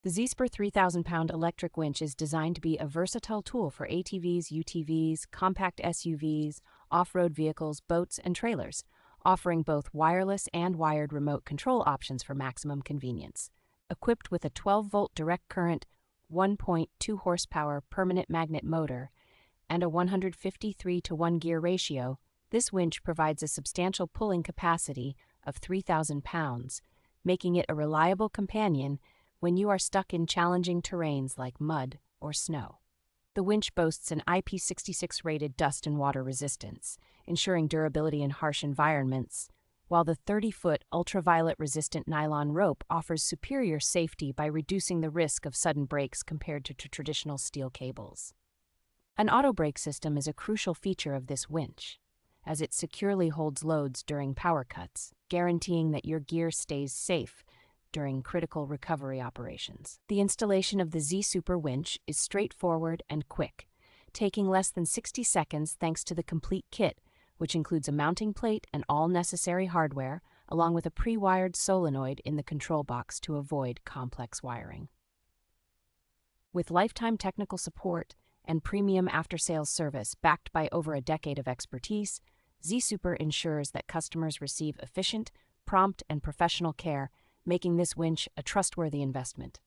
The ZESUPER 3,000-pound electric winch is designed to be a versatile tool for ATVs, UTVs, compact SUVs, off-road vehicles, boats, and trailers, offering both wireless and wired remote control options for maximum convenience. Equipped with a 12-volt direct current, 1.2 horsepower permanent magnet motor, and a 153-to-1 gear ratio, this winch provides a substantial pulling capacity of 3,000 pounds, making it a reliable companion when you are stuck in challenging terrains like mud or snow. The winch boasts an IP66 rated dust and water resistance, ensuring durability in harsh environments, while the 30-foot ultraviolet-resistant nylon rope offers superior safety by reducing the risk of sudden breaks compared to traditional steel cables. An auto brake system is a crucial feature of this winch, as it securely holds loads during power cuts, guaranteeing that your gear stays safe during critical recovery operations. The installation of the ZESUPER winch is straightforward and quick, taking less than 60 seconds thanks to the complete kit, which includes a mounting plate and all necessary hardware, along with a pre-wired solenoid in the control box to avoid complex wiring. With lifetime technical support and premium after-sales service backed by over a decade of expertise, ZESUPER ensures that customers receive efficient, prompt, and professional care, making this winch a trustworthy investment.